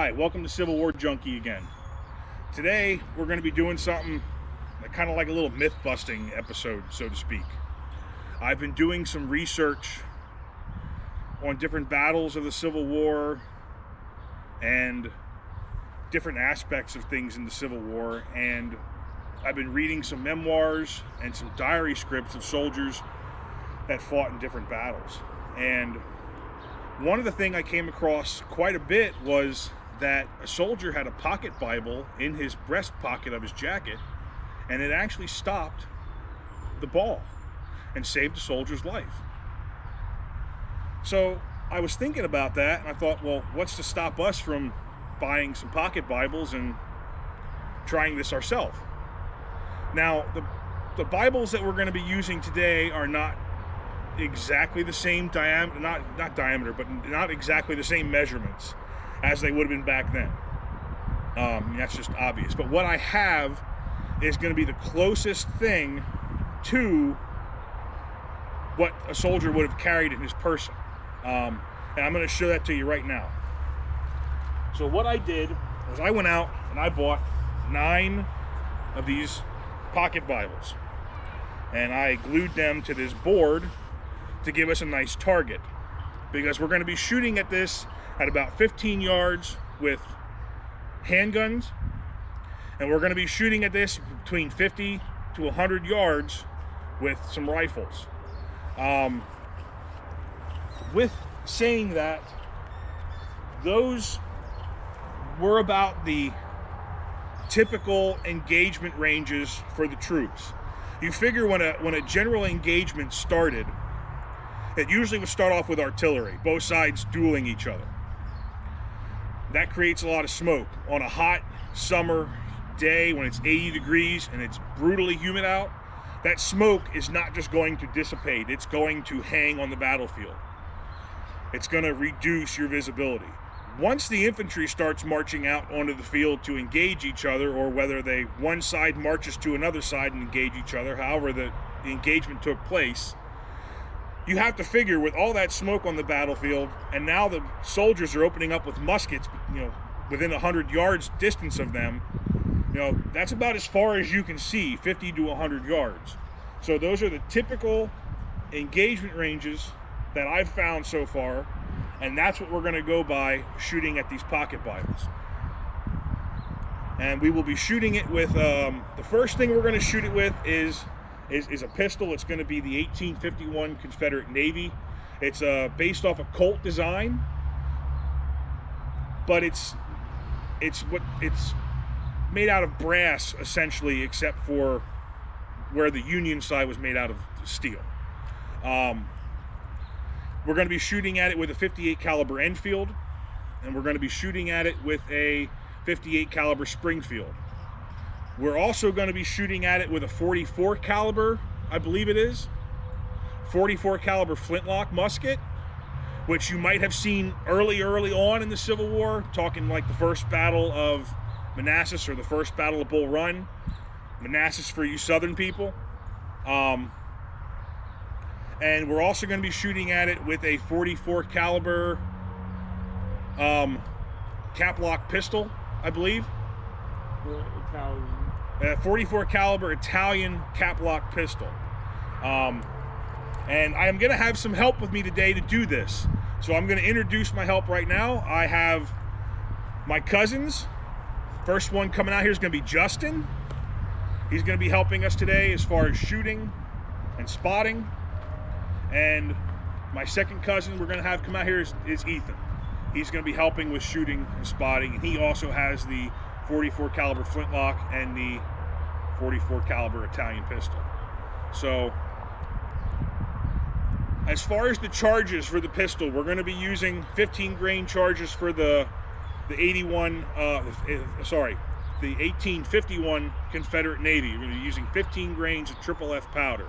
Hi, welcome to Civil War Junkie again. Today, we're going to be doing something kind of like a little myth-busting episode, so to speak. I've been doing some research on different battles of the Civil War and different aspects of things in the Civil War, and I've been reading some memoirs and some diary scripts of soldiers that fought in different battles. And one of the things I came across quite a bit was that a soldier had a pocket Bible in his breast pocket of his jacket, and it actually stopped the ball and saved the soldier's life. So I was thinking about that, and I thought, well, what's to stop us from buying some pocket Bibles and trying this ourselves? Now, the Bibles that we're going to be using today are not exactly the same diameter, not diameter, but not exactly the same measurements as they would have been back then. That's just obvious. But what I have is going to be the closest thing to what a soldier would have carried in his person. And I'm going to show that to you right now. So what I did was I went out and I bought 9 of these pocket Bibles. And I glued them to this board to give us a nice target, because we're going to be shooting at this at about 15 yards with handguns, and we're going to be shooting at this between 50 to 100 yards with some rifles. With saying that, those were about the typical engagement ranges for the troops. You figure when a general engagement started, it usually would start off with artillery, both sides dueling each other. That creates a lot of smoke. On a hot summer day when it's 80 degrees and it's brutally humid out, that smoke is not just going to dissipate, it's going to hang on the battlefield. It's going to reduce your visibility. Once the infantry starts marching out onto the field to engage each other, or whether one side marches to another side and engage each other, however the engagement took place, you have to figure with all that smoke on the battlefield, and now the soldiers are opening up with muskets, within 100 yards distance of them, that's about as far as you can see, 50 to 100 yards. So those are the typical engagement ranges that I've found so far, and that's what we're going to go by shooting at these pocket Bibles. And we will be shooting it with, the first thing we're going to shoot it with is a pistol. It's going to be the 1851 Confederate Navy. It's based off a Colt design, but it's made out of brass essentially, except for where the Union side was made out of steel. We're going to be shooting at it with a 58 caliber Enfield, and we're going to be shooting at it with a 58 caliber Springfield. We're also going to be shooting at it with a 44 caliber, I believe it is, 44 caliber flintlock musket, which you might have seen early on in the Civil War, talking like the first battle of Manassas or the first battle of Bull Run. Manassas for you Southern people. And we're also going to be shooting at it with a 44 caliber cap-lock pistol, I believe. Italian. 44 caliber Italian cap-lock pistol. And I am going to have some help with me today to do this. So I'm going to introduce my help right now. I have my cousins. First one coming out here is going to be Justin. He's going to be helping us today as far as shooting and spotting. And my second cousin we're going to have come out here is Ethan. He's going to be helping with shooting and spotting, and he also has the 44 caliber flintlock and the 44 caliber Italian pistol. So as far as the charges for the pistol, we're going to be using 15 grain charges for the 1851 Confederate Navy. We're going to be using 15 grains of triple F powder.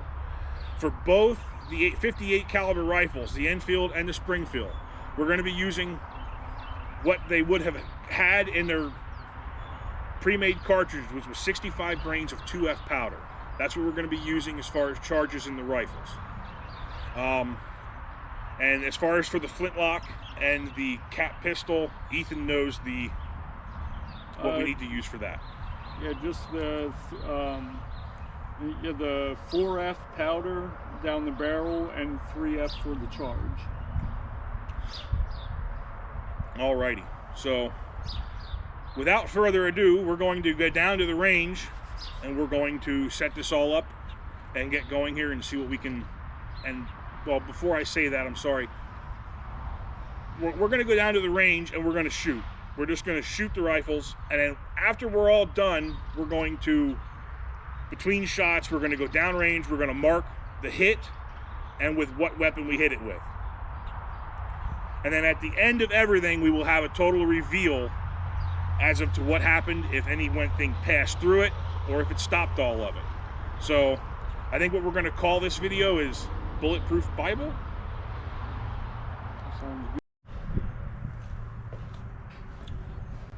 For both the 58 caliber rifles, the Enfield and the Springfield, we're going to be using what they would have had in their pre-made cartridge, which was 65 grains of 2F powder. That's what we're going to be using as far as charges in the rifles. And as far as for the flintlock and the cap pistol, Ethan knows the what we need to use for that. Yeah, just the 4F powder down the barrel and 3F for the charge. Alrighty, so without further ado, we're going to go down to the range and we're going to set this all up and get going here and see what we can. And well, before I say that, I'm sorry. We're going to go down to the range and we're going to shoot. We're just going to shoot the rifles, and then after we're all done, we're going to, between shots, we're going to go downrange. We're going to mark the hit and with what weapon we hit it with. And then at the end of everything, we will have a total reveal as of to what happened, if anything passed through it, or if it stopped all of it. So I think what we're going to call this video is Bulletproof Bible. Sounds good.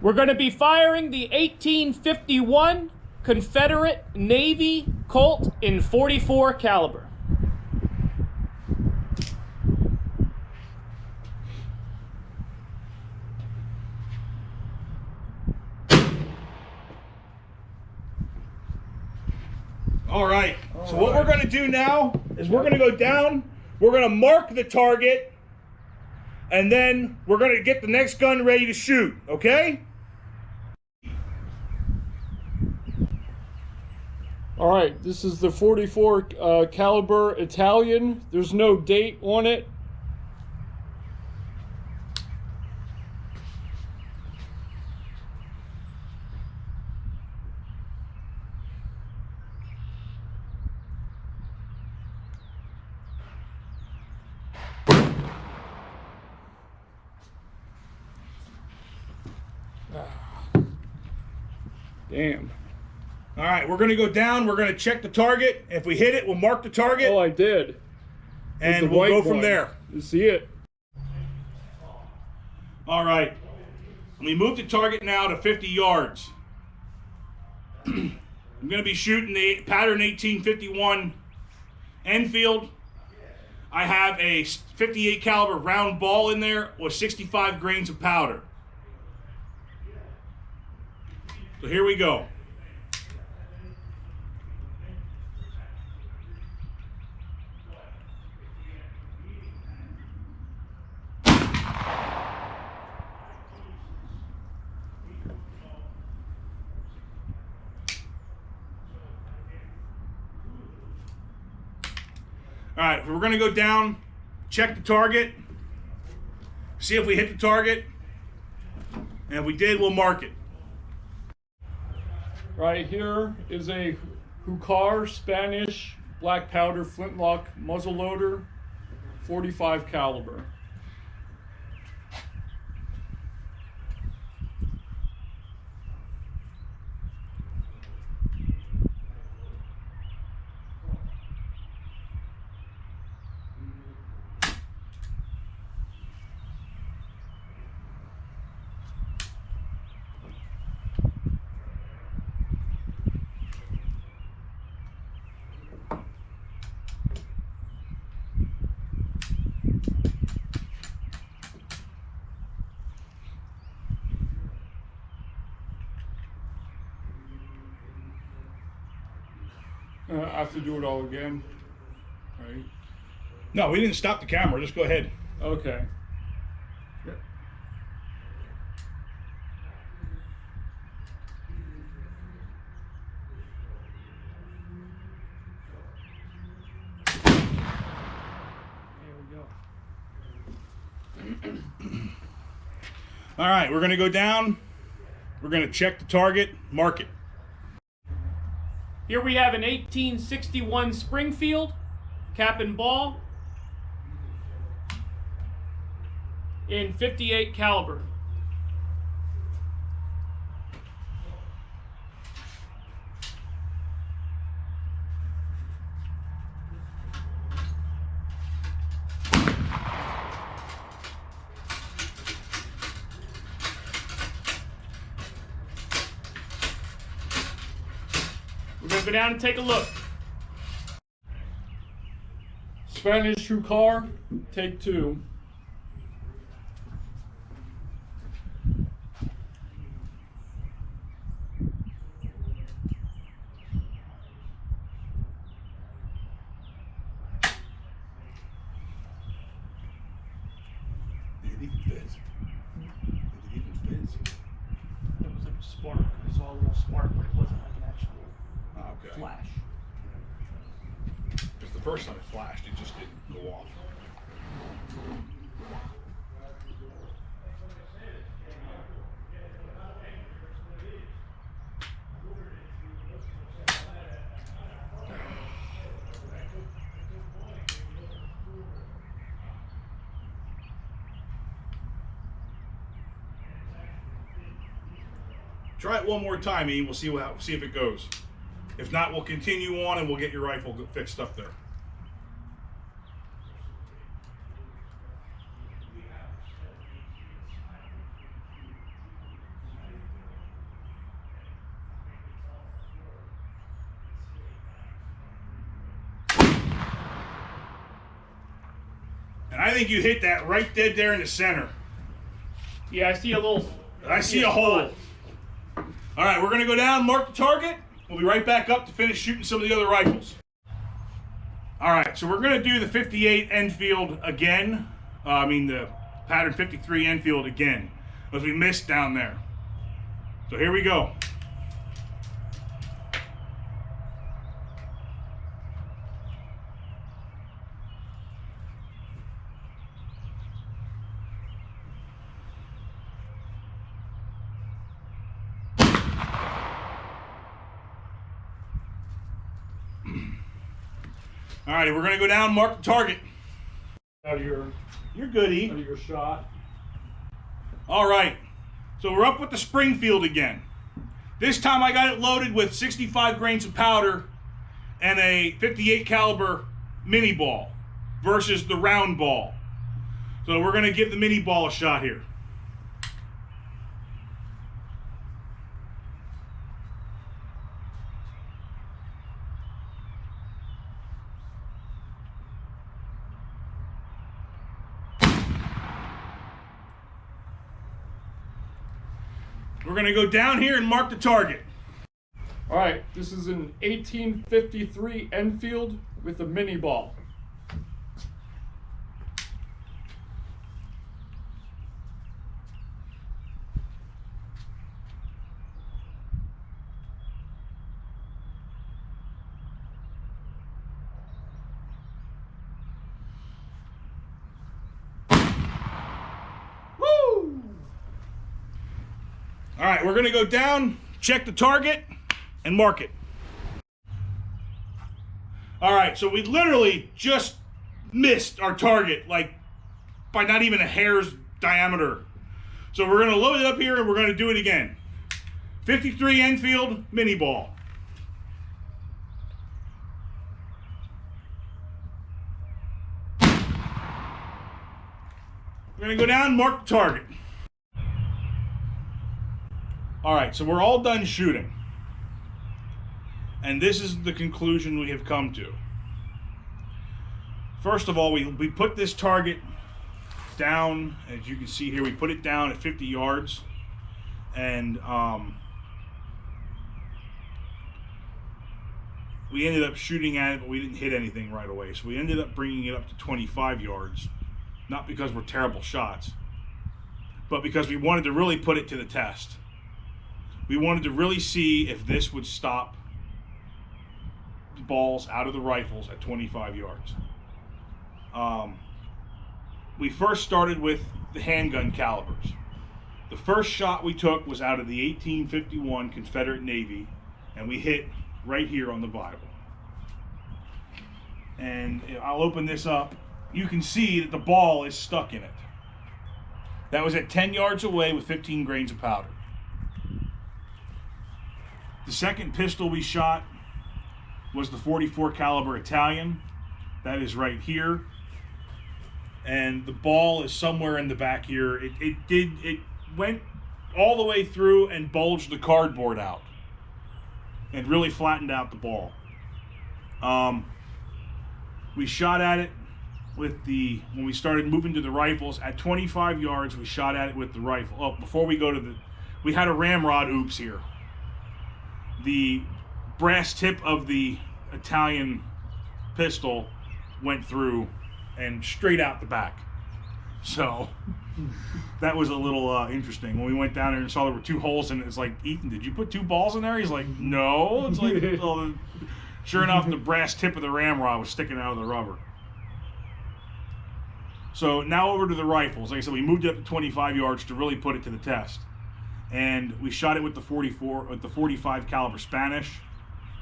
We're going to be firing the 1851 Confederate Navy Colt in .44 caliber. All right, so what we're going to do now is we're going to go down, we're going to mark the target, and then we're going to get the next gun ready to shoot, okay? All right, this is the 44 caliber Italian. There's no date on it. Damn. All right, we're going to go down, we're going to check the target. If we hit it, we'll mark the target, Oh, I did. and The we'll white go from one. there. You see it? All right, we move the target now to 50 yards. I'm going to be shooting the pattern 1851 Enfield. I have a 58 caliber round ball in there with 65 grains of powder. So here we go. All right, we're going to go down, check the target, see if we hit the target, and if we did, we'll mark it. Right here is a Hucar Spanish black powder flintlock muzzleloader, 45 caliber. I have to do it all again, right? No, we didn't stop the camera. Just go ahead. Okay. All right, we're going to go down. We're going to check the target, mark it. Here we have an 1861 Springfield cap and ball in 58 caliber. We're going to go down and take a look. Spanish Hucar, take 2. it even fizz? Did it even fizz? It was like a spark. I saw a little spark, but it wasn't like an actual Okay. flash. Because the first time it flashed, it just didn't go off. Try it one more time, E. We'll see if it goes. If not, we'll continue on and we'll get your rifle fixed up there. And I think you hit that right dead there in the center. Yeah, I see a little. I see a hole. All right, we're going to go down, mark the target. We'll be right back up to finish shooting some of the other rifles. All right, so we're going to do the 58 Enfield again. The pattern 53 Enfield again, because we missed down there. So here we go. All right, we're going to go down, mark the target. You're good, E. Out of your shot. All right, so we're up with the Springfield again. This time I got it loaded with 65 grains of powder and a 58 caliber mini ball versus the round ball. So we're going to give the mini ball a shot here. We're going to go down here and mark the target. All right, this is an 1853 Enfield with a mini ball. All right, we're going to go down, check the target, and mark it. All right, so we literally just missed our target, like by not even a hair's diameter. So we're going to load it up here and we're going to do it again. 53 Enfield mini ball. We're going to go down, mark the target. All right, so we're all done shooting. And this is the conclusion we have come to. First of all, we put this target down, as you can see here, we put it down at 50 yards. And we ended up shooting at it, but we didn't hit anything right away. So we ended up bringing it up to 25 yards. Not because we're terrible shots, but because we wanted to really put it to the test. We wanted to really see if this would stop balls out of the rifles at 25 yards. We first started with the handgun calibers. The first shot we took was out of the 1851 Confederate Navy, and we hit right here on the Bible. And I'll open this up. You can see that the ball is stuck in it. That was at 10 yards away with 15 grains of powder. The second pistol we shot was the 44 caliber Italian. That is right here. And the ball is somewhere in the back here. It went all the way through and bulged the cardboard out and really flattened out the ball. We shot at it with when we started moving to the rifles at 25 yards, we shot at it with the rifle. Oh, before we go to we had a ramrod oops here. The brass tip of the Italian pistol went through and straight out the back. So that was a little interesting. When we went down there and saw there were 2 holes in it, it's like, Ethan, did you put 2 balls in there? He's like, no. It's like, well, sure enough, the brass tip of the ramrod was sticking out of the rubber. So now over to the rifles. Like I said, we moved it up to 25 yards to really put it to the test. And we shot it with the 45 caliber Spanish,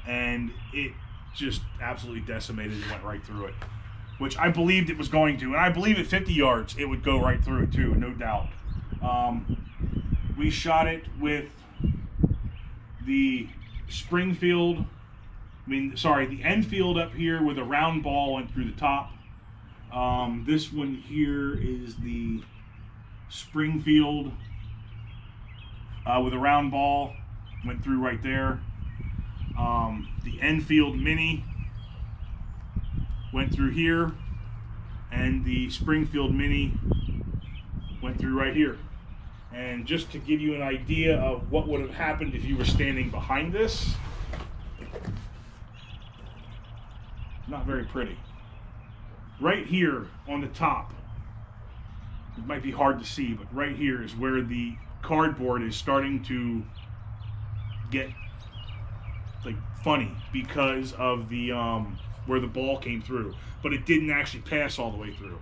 and it just absolutely decimated it, went right through it, which I believed it was going to. And I believe at 50 yards it would go right through it too, no doubt. We shot it with the the Enfield up here with a round ball went through the top. This one here is the Springfield with a round ball, went through right there. The Enfield Mini went through here, and the Springfield Mini went through right here. And just to give you an idea of what would have happened if you were standing behind this, not very pretty. Right here on the top, it might be hard to see, but right here is where the cardboard is starting to get like funny because of the where the ball came through, but it didn't actually pass all the way through.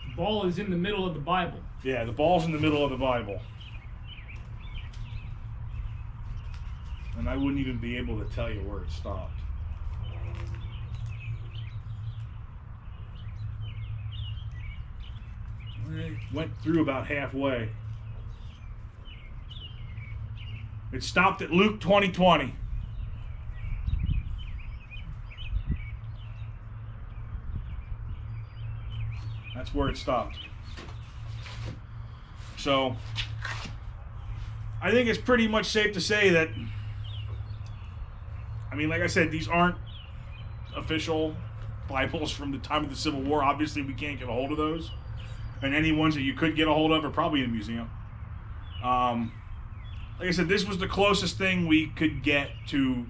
The ball is in the middle of the Bible. Yeah, the ball's in the middle of the Bible. And I wouldn't even be able to tell you where it stopped. It went through about halfway. It stopped at Luke 20:20. That's where it stopped. So, I think it's pretty much safe to say that, I mean, like I said, these aren't official Bibles from the time of the Civil War. Obviously, we can't get a hold of those. And any ones that you could get a hold of are probably in a museum. Like I said, this was the closest thing we could get to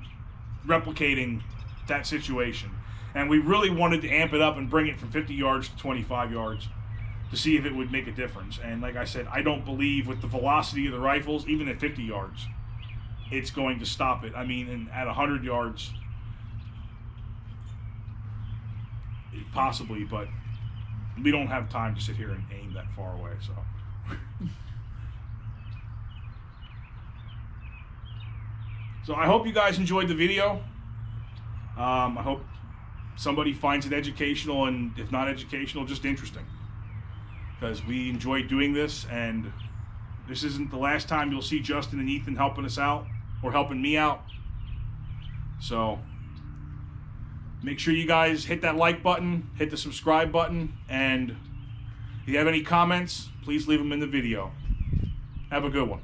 replicating that situation. And we really wanted to amp it up and bring it from 50 yards to 25 yards to see if it would make a difference. And like I said, I don't believe with the velocity of the rifles, even at 50 yards, it's going to stop it. I mean, and at 100 yards, possibly, but we don't have time to sit here and aim that far away, so. So I hope you guys enjoyed the video. I hope somebody finds it educational, and if not educational, just interesting. Because we enjoy doing this, and this isn't the last time you'll see Justin and Ethan helping us out, or helping me out. So make sure you guys hit that like button, hit the subscribe button, and if you have any comments, please leave them in the video. Have a good one.